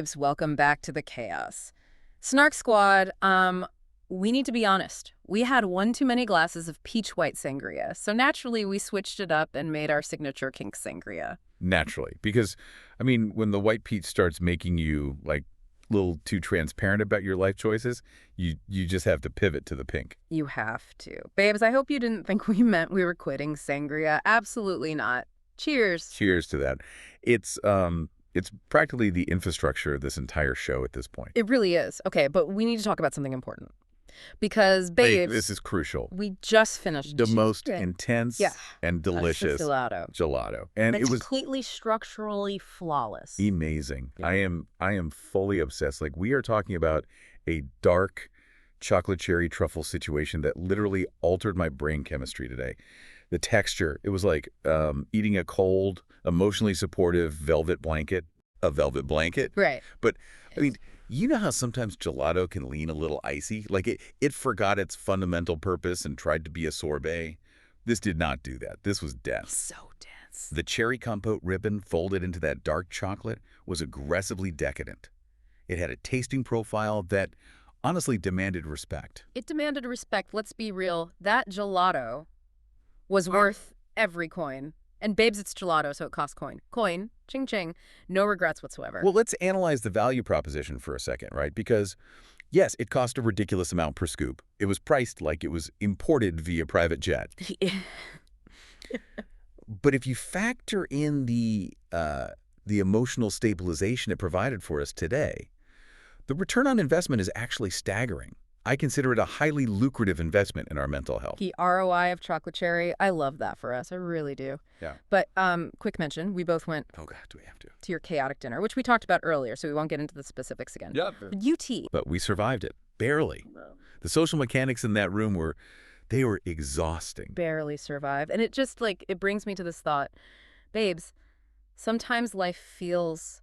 babes, welcome back to the chaos. Snark Squad, we need to be honest. We had one too many glasses of peach white sangria, so naturally we switched it up and made our signature kink sangria. Naturally, because, I mean, when the white peach starts making you, like, a little too transparent about your life choices, you just have to pivot to the pink. You have to. Babes, I hope you didn't think we meant we were quitting sangria. Absolutely not. Cheers. Cheers to that. It's practically the infrastructure of this entire show at this point. It really is. Okay, but we need to talk about something important. Because, babes, this is crucial. We just finished The most intense and delicious gelato. And it's it was completely structurally flawless. amazing. Yeah. I am fully obsessed. Like, we are talking about a dark chocolate cherry truffle situation that literally altered my brain chemistry today. The texture, it was like eating a cold, emotionally supportive velvet blanket. A velvet blanket. Right. But, I mean, you know how sometimes gelato can lean a little icy? Like, it forgot its fundamental purpose and tried to be a sorbet. This did not do that. This was dense. So dense. The cherry compote ribbon folded into that dark chocolate was aggressively decadent. It had a tasting profile that honestly demanded respect. It demanded respect. Let's be real. That gelato was worth every coin. And babes, it's gelato, so it costs coin. Coin, ching ching, no regrets whatsoever. Well, let's analyze the value proposition for a second, right? Because, yes, it cost a ridiculous amount per scoop. It was priced like it was imported via private jet. But if you factor in the emotional stabilization it provided for us today, the return on investment is actually staggering. I consider it a highly lucrative investment in our mental health. The ROI of chocolate cherry, I love that for us. I really do. Yeah. But quick mention, we both went Oh, God, do we have to? to your chaotic dinner, which we talked about earlier, so we won't get into the specifics again. Yeah. UT. But we survived it. Barely. The social mechanics in that room were exhausting. Barely survived. And it just, like, it brings me to this thought. Babes, sometimes life feels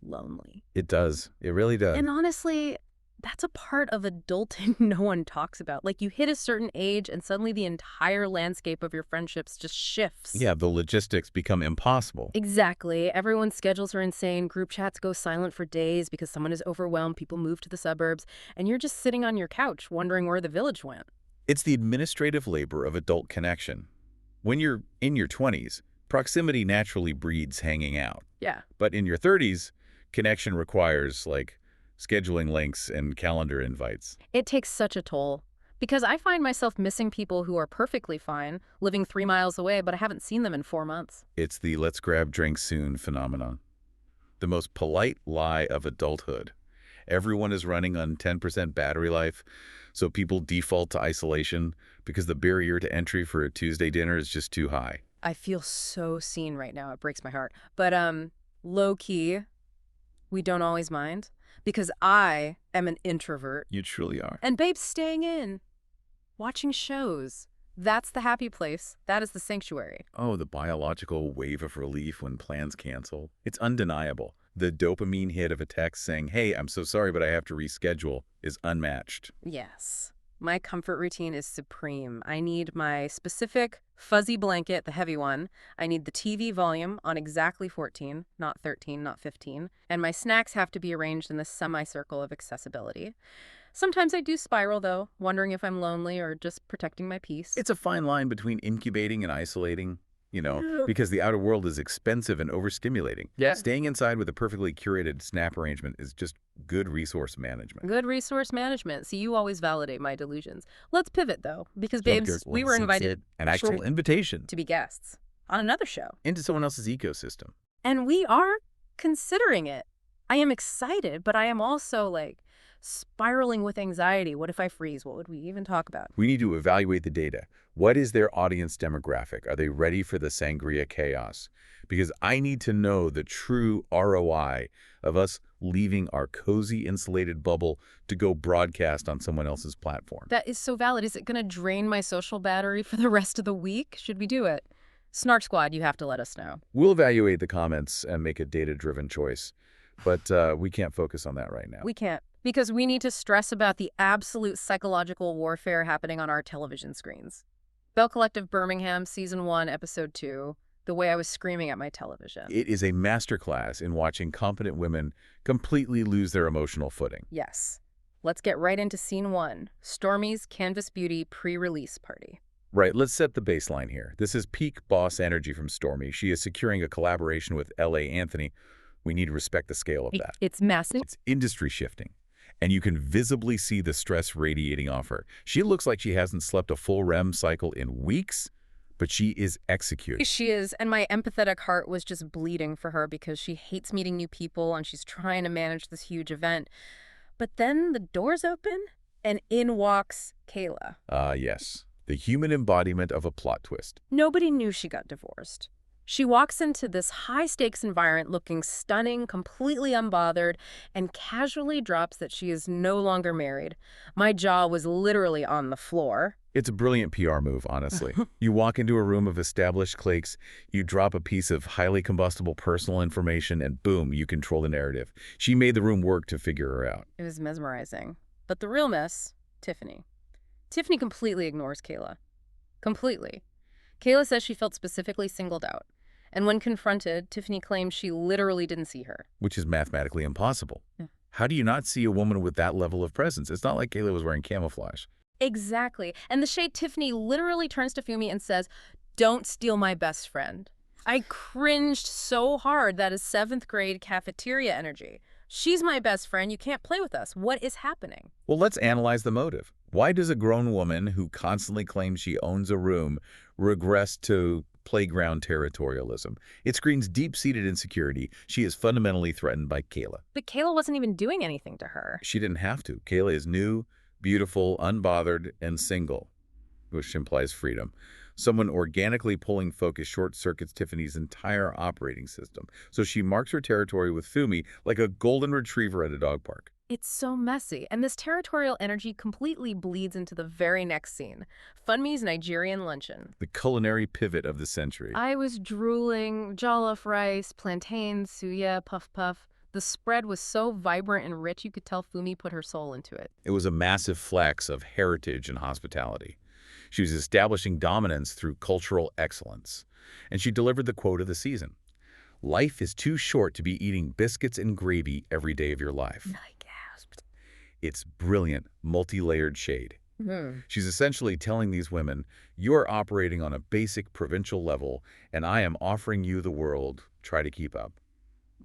lonely. It does. It really does. And honestly, that's a part of adulting no one talks about. Like, you hit a certain age and suddenly the entire landscape of your friendships just shifts. Yeah, the logistics become impossible. Exactly. Everyone's schedules are insane. Group chats go silent for days because someone is overwhelmed. People move to the suburbs. And you're just sitting on your couch wondering where the village went. It's the administrative labor of adult connection. When you're in your 20s, proximity naturally breeds hanging out. Yeah. But in your 30s, connection requires, like, scheduling links and calendar invites. It takes such a toll. Because I find myself missing people who are perfectly fine, living 3 miles away, but I haven't seen them in 4 months. It's the let's grab drinks soon phenomenon. The most polite lie of adulthood. Everyone is running on 10% battery life, so people default to isolation because the barrier to entry for a Tuesday dinner is just too high. I feel so seen right now. It breaks my heart. But low-key, we don't always mind. Because I am an introvert. You truly are. And babes, staying in, watching shows. That's the happy place. That is the sanctuary. Oh, the biological wave of relief when plans cancel. It's undeniable. The dopamine hit of a text saying, hey, I'm so sorry, but I have to reschedule, is unmatched. Yes. My comfort routine is supreme. I need my specific fuzzy blanket, the heavy one. I need the TV volume on exactly 14, not 13, not 15. And my snacks have to be arranged in the semicircle of accessibility. Sometimes I do spiral, though, wondering if I'm lonely or just protecting my peace. It's a fine line between incubating and isolating, you know, because the outer world is expensive and overstimulating. Yeah. Staying inside with a perfectly curated snap arrangement is just good resource management. Good resource management. See, you always validate my delusions. Let's pivot, though, because, babes, we were invited An actual invitation to be guests on another show. into someone else's ecosystem. And we are considering it. I am excited, but I am also, like, spiraling with anxiety. What if I freeze? What would we even talk about? We need to evaluate the data. What is their audience demographic? Are they ready for the sangria chaos? Because I need to know the true ROI of us leaving our cozy insulated bubble to go broadcast on someone else's platform. That is so valid. Is it going to drain my social battery for the rest of the week? Should we do it? Snark Squad, you have to let us know. We'll evaluate the comments and make a data-driven choice, but we can't focus on that right now. We can't, because we need to stress about the absolute psychological warfare happening on our television screens. Belle Collective Birmingham, Season 1, Episode 2. the way I was screaming at my television. It is a masterclass in watching competent women completely lose their emotional footing. Yes. Let's get right into scene 1, Stormi's Canvas Beauty pre-release party. Right, let's set the baseline here. This is peak boss energy from Stormi. She is securing a collaboration with L.A. Anthony. We need to respect the scale of that. It's massive. It's industry shifting, and you can visibly see the stress radiating off her. She looks like she hasn't slept a full REM cycle in weeks, but she is executing. She is, and my empathetic heart was just bleeding for her because she hates meeting new people and she's trying to manage this huge event. But then the doors open, and in walks Kayla. Yes. The human embodiment of a plot twist. Nobody knew she got divorced. She walks into this high-stakes environment looking stunning, completely unbothered, and casually drops that she is no longer married. My jaw was literally on the floor. It's a brilliant PR move, honestly. You walk into a room of established cliques, you drop a piece of highly combustible personal information, and boom, you control the narrative. She made the room work to figure her out. It was mesmerizing. But the real miss, Tiffany. Tiffany completely ignores Kayla. Completely. Kayla says she felt specifically singled out. And when confronted, Tiffany claims she literally didn't see her. Which is mathematically impossible. Yeah. How do you not see a woman with that level of presence? It's not like Kayla was wearing camouflage. Exactly. And the shade Tiffany literally turns to Funmi and says, "Don't steal my best friend." I cringed so hard. That is 7th grade cafeteria energy. She's my best friend. You can't play with us. What is happening? Well, let's analyze the motive. Why does a grown woman who constantly claims she owns a room regress to playground territorialism? It screams deep-seated insecurity. She is fundamentally threatened by Kayla. But Kayla wasn't even doing anything to her. She didn't have to. Kayla is new, beautiful, unbothered, and single, which implies freedom. Someone organically pulling focus short-circuits Tiffany's entire operating system. So she marks her territory with Funmi like a golden retriever at a dog park. It's so messy, and this territorial energy completely bleeds into the very next scene, Funmi's Nigerian luncheon. The culinary pivot of the century. I was drooling, jollof rice, plantains, suya, puff puff. The spread was so vibrant and rich you could tell Funmi put her soul into it. It was a massive flex of heritage and hospitality. She was establishing dominance through cultural excellence. And she delivered the quote of the season. Life is too short to be eating biscuits and gravy every day of your life. I gasped. It's brilliant, multi-layered shade. She's essentially telling these women, you're operating on a basic provincial level, and I am offering you the world. Try to keep up.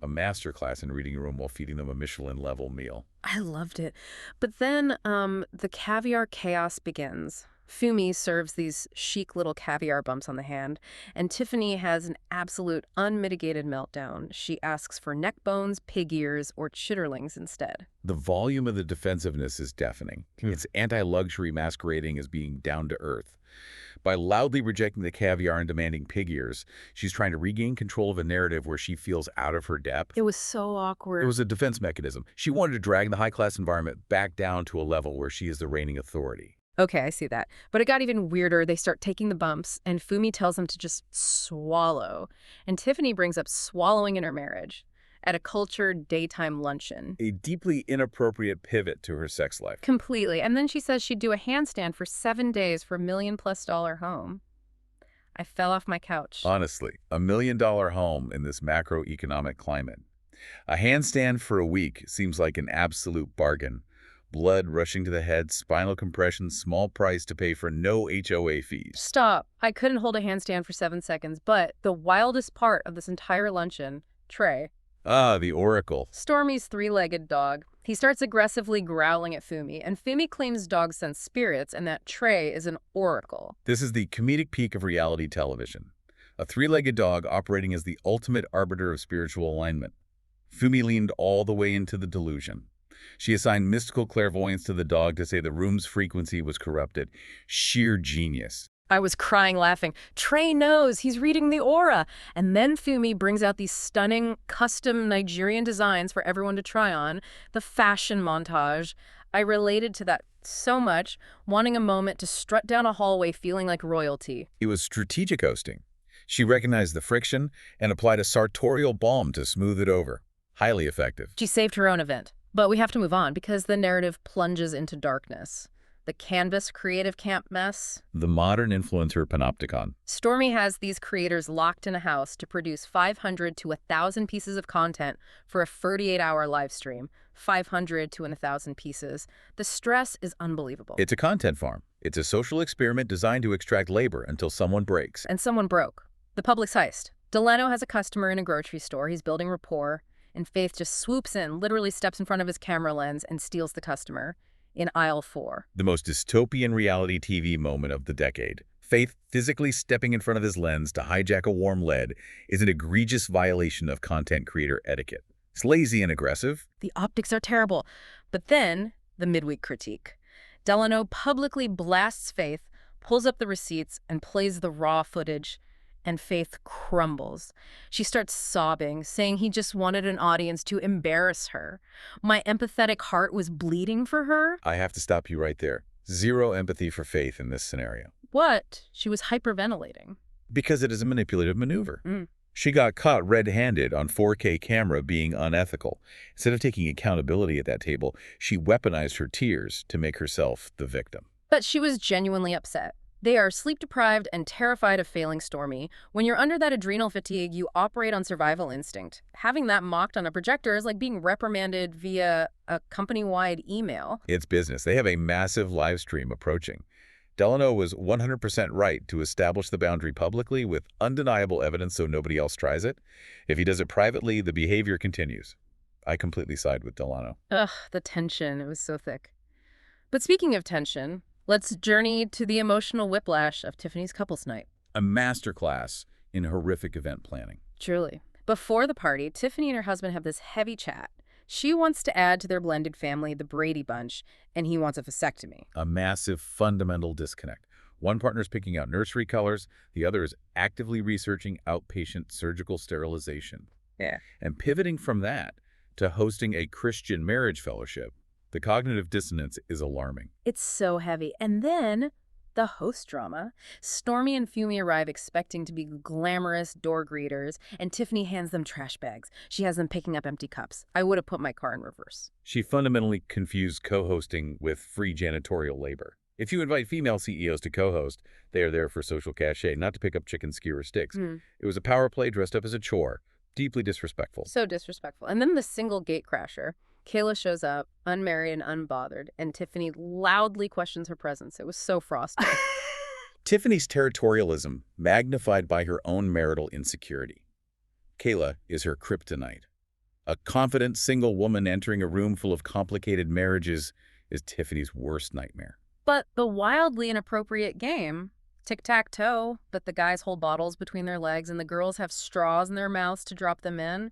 A masterclass in reading a room while feeding them a Michelin-level meal. I loved it. But then the caviar chaos begins. Funmi serves these chic little caviar bumps on the hand, and Tiffany has an absolute unmitigated meltdown. She asks for neck bones, pig ears, or chitterlings instead. The volume of the defensiveness is deafening. It's anti-luxury masquerading as being down-to-earth. By loudly rejecting the caviar and demanding pig ears, she's trying to regain control of a narrative where she feels out of her depth. It was so awkward. It was a defense mechanism. She wanted to drag the high-class environment back down to a level where she is the reigning authority. Okay, I see that. But it got even weirder. They start taking the bumps, and Funmi tells them to just swallow. And Tiffany brings up swallowing in her marriage at a cultured daytime luncheon. A deeply inappropriate pivot to her sex life. Completely. And then she says she'd do a handstand for 7 days for $1 million+ home. I fell off my couch. Honestly, $1 million home in this macroeconomic climate. A handstand for a week seems like an absolute bargain. Blood rushing to the head, spinal compression, small price to pay for no HOA fees. Stop. I couldn't hold a handstand for 7 seconds, but the wildest part of this entire luncheon, Trey. Ah, the Oracle. Stormi's 3-legged dog. He starts aggressively growling at Funmi, and Funmi claims dogs sense spirits and that Trey is an oracle. This is the comedic peak of reality television. A 3-legged dog operating as the ultimate arbiter of spiritual alignment. Funmi leaned all the way into the delusion. She assigned mystical clairvoyance to the dog to say the room's frequency was corrupted. Sheer genius. I was crying laughing. Trey knows. He's reading the aura. And then Funmi brings out these stunning custom Nigerian designs for everyone to try on. The fashion montage. I related to that so much, wanting a moment to strut down a hallway feeling like royalty. It was strategic hosting. She recognized the friction and applied a sartorial balm to smooth it over. Highly effective. She saved her own event. But we have to move on because the narrative plunges into darkness. the Canvas Creative Camp mess. The modern influencer panopticon. Stormi has these creators locked in a house to produce 500 to 1,000 pieces of content for a 38-hour live stream. 500 to 1,000 pieces. The stress is unbelievable. It's a content farm. It's a social experiment designed to extract labor until someone breaks. And someone broke. The Publix heist. Delano has a customer in a grocery store. He's building rapport, and Faith just swoops in, literally steps in front of his camera lens, and steals the customer in aisle 4. The most dystopian reality TV moment of the decade. Faith physically stepping in front of his lens to hijack a warm lead is an egregious violation of content creator etiquette. It's lazy and aggressive. The optics are terrible. But then, the midweek critique. Delano publicly blasts Faith, pulls up the receipts, and plays the raw footage. And Faith crumbles. She starts sobbing, saying he just wanted an audience to embarrass her. My empathetic heart was bleeding for her. I have to stop you right there. Zero empathy for Faith in this scenario. What? She was hyperventilating. Because it is a manipulative maneuver. Mm. She got caught red-handed on 4K camera being unethical. Instead of taking accountability at that table, she weaponized her tears to make herself the victim. But she was genuinely upset. They are sleep-deprived and terrified of failing Stormi. When you're under that adrenal fatigue, you operate on survival instinct. Having that mocked on a projector is like being reprimanded via a company-wide email. It's business. They have a massive live stream approaching. Delano was 100% right to establish the boundary publicly with undeniable evidence so nobody else tries it. If he does it privately, the behavior continues. I completely side with Delano. Ugh, the tension. It was so thick. But speaking of tension, let's journey to the emotional whiplash of Tiffany's couples night. A masterclass in horrific event planning. Truly. Before the party, Tiffany and her husband have this heavy chat. She wants to add to their blended family the Brady Bunch, and he wants a vasectomy. A massive fundamental disconnect. One partner is picking out nursery colors, the other is actively researching outpatient surgical sterilization. Yeah. And pivoting from that to hosting a Christian marriage fellowship, the cognitive dissonance is alarming. It's so heavy. And then the host drama. Stormi and Funmi arrive expecting to be glamorous door greeters, and Tiffany hands them trash bags. She has them picking up empty cups. I would have put my car in reverse. She fundamentally confused co-hosting with free janitorial labor. If you invite female CEOs to co-host, they are there for social cachet, not to pick up chicken skewer sticks. It was a power play dressed up as a chore. Deeply disrespectful. So disrespectful. And then the single gate crasher. Kayla shows up, unmarried and unbothered, and Tiffany loudly questions her presence. It was so frosty. Tiffany's territorialism magnified by her own marital insecurity. Kayla is her kryptonite. A confident single woman entering a room full of complicated marriages is Tiffany's worst nightmare. But the wildly inappropriate game, tic-tac-toe, but the guys hold bottles between their legs and the girls have straws in their mouths to drop them in.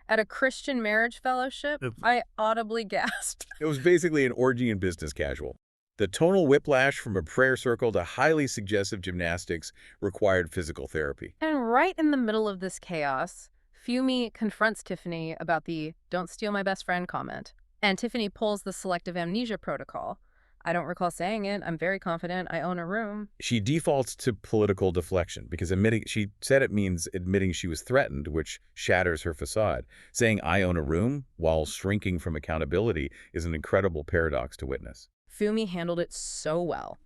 At a Christian marriage fellowship, I audibly gasped. It was basically an orgy in business casual. The tonal whiplash from a prayer circle to highly suggestive gymnastics required physical therapy. And right in the middle of this chaos, Funmi confronts Tiffany about the "don't steal my best friend" comment. And Tiffany pulls the selective amnesia protocol. I don't recall saying it. I'm very confident I own a room. She defaults to political deflection because she said it means admitting she was threatened, which shatters her facade. Saying I own a room while shrinking from accountability is an incredible paradox to witness. Funmi handled it so well.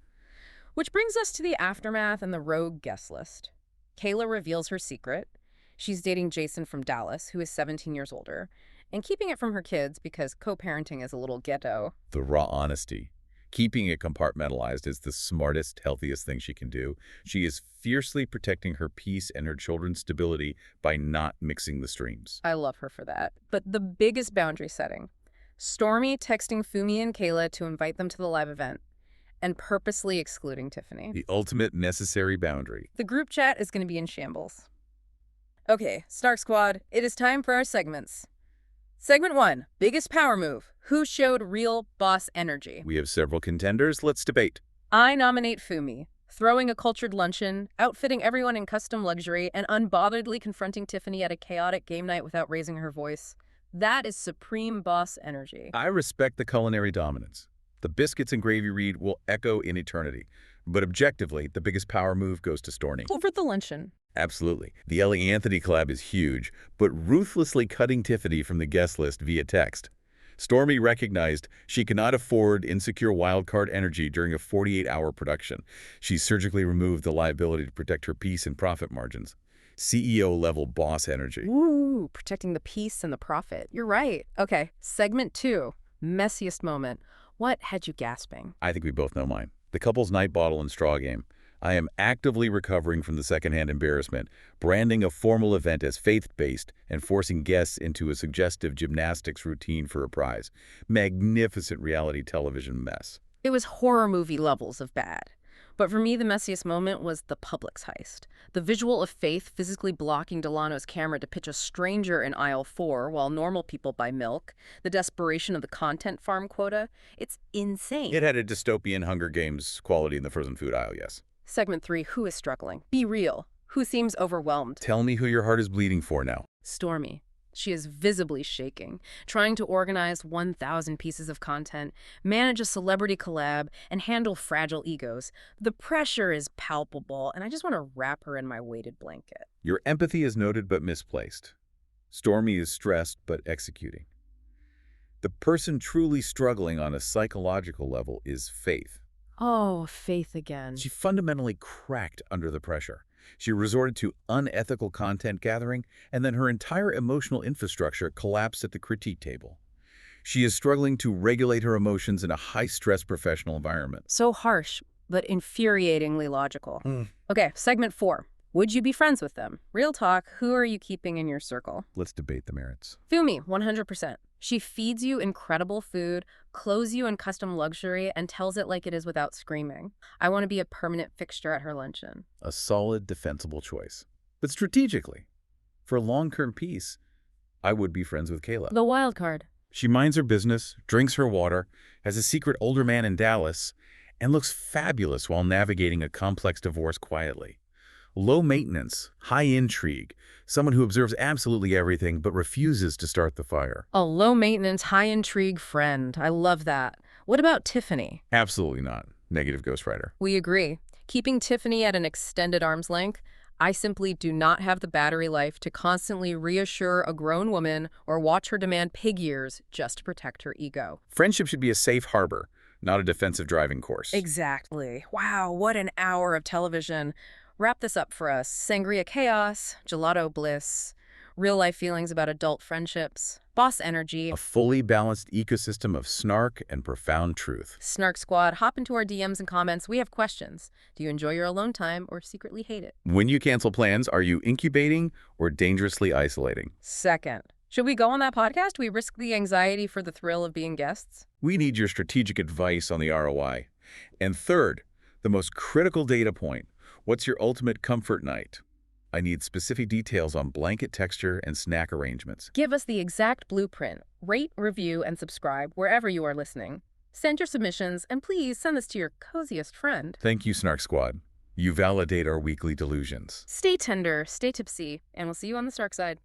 Which brings us to the aftermath and the rogue guest list. Kayla reveals her secret. She's dating Jason from Dallas, who is 17 years older, and keeping it from her kids because co-parenting is a little ghetto. The raw honesty. Keeping it compartmentalized is the smartest, healthiest thing she can do. She is fiercely protecting her peace and her children's stability by not mixing the streams. I love her for that. But the biggest boundary setting. Stormi texting Funmi and Kayla to invite them to the live event and purposely excluding Tiffany. The ultimate necessary boundary. The group chat is going to be in shambles. Okay, Snark Squad, it is time for our segments. Segment 1, biggest power move. Who showed real boss energy? We have several contenders. Let's debate. I nominate Funmi. Throwing a cultured luncheon, outfitting everyone in custom luxury, and unbotheredly confronting Tiffany at a chaotic game night without raising her voice. That is supreme boss energy. I respect the culinary dominance. The biscuits and gravy read will echo in eternity. But objectively, the biggest power move goes to Stormi. Over the luncheon. Absolutely. The Ellie Anthony collab is huge, but ruthlessly cutting Tiffany from the guest list via text. Stormi recognized she cannot afford insecure wildcard energy during a 48-hour production. She surgically removed the liability to protect her peace and profit margins. CEO-level boss energy. Ooh, protecting the peace and the profit. You're right. Okay, segment 2, messiest moment. What had you gasping? I think we both know mine. The couple's night bottle and straw game. I am actively recovering from the secondhand embarrassment, branding a formal event as faith-based and forcing guests into a suggestive gymnastics routine for a prize. Magnificent reality television mess. It was horror movie levels of bad. But for me, the messiest moment was the Publix heist. The visual of Faith physically blocking Delano's camera to pitch a stranger in aisle 4 while normal people buy milk. The desperation of the content farm quota. It's insane. It had a dystopian Hunger Games quality in the frozen food aisle, yes. Segment 3, who is struggling? Be real. Who seems overwhelmed? Tell me who your heart is bleeding for now. Stormi. She is visibly shaking, trying to organize 1,000 pieces of content, manage a celebrity collab, and handle fragile egos. The pressure is palpable, and I just want to wrap her in my weighted blanket. Your empathy is noted but misplaced. Stormi is stressed but executing. The person truly struggling on a psychological level is Faith. Oh, Faith again. She fundamentally cracked under the pressure. She resorted to unethical content gathering, and then her entire emotional infrastructure collapsed at the critique table. She is struggling to regulate her emotions in a high-stress professional environment. So harsh, but infuriatingly logical. Okay, segment 4. Would you be friends with them? Real talk, who are you keeping in your circle? Let's debate the merits. Funmi, 100%. She feeds you incredible food, clothes you in custom luxury, and tells it like it is without screaming. I want to be a permanent fixture at her luncheon. A solid, defensible choice. But strategically, for long-term peace, I would be friends with Kayla. The wild card. She minds her business, drinks her water, has a secret older man in Dallas, and looks fabulous while navigating a complex divorce quietly. Low maintenance, high intrigue, someone who observes absolutely everything but refuses to start the fire. A low-maintenance, high-intrigue friend. I love that. What about Tiffany? Absolutely not. Negative ghostwriter. We agree. Keeping Tiffany at an extended arm's length, I simply do not have the battery life to constantly reassure a grown woman or watch her demand pig ears just to protect her ego. Friendship should be a safe harbor, not a defensive driving course. Exactly. Wow, what an hour of television. Wrap this up for us. Sangria chaos, gelato bliss, real-life feelings about adult friendships, boss energy. A fully balanced ecosystem of snark and profound truth. Snark Squad, hop into our DMs and comments. We have questions. Do you enjoy your alone time or secretly hate it? When you cancel plans, are you incubating or dangerously isolating? Second, should we go on that podcast? We risk the anxiety for the thrill of being guests? We need your strategic advice on the ROI. And third, the most critical data point. What's your ultimate comfort night? I need specific details on blanket texture and snack arrangements. Give us the exact blueprint. Rate, review, and subscribe wherever you are listening. Send your submissions, and please send this to your coziest friend. Thank you, Snark Squad. You validate our weekly delusions. Stay tender, stay tipsy, and we'll see you on the Snark side.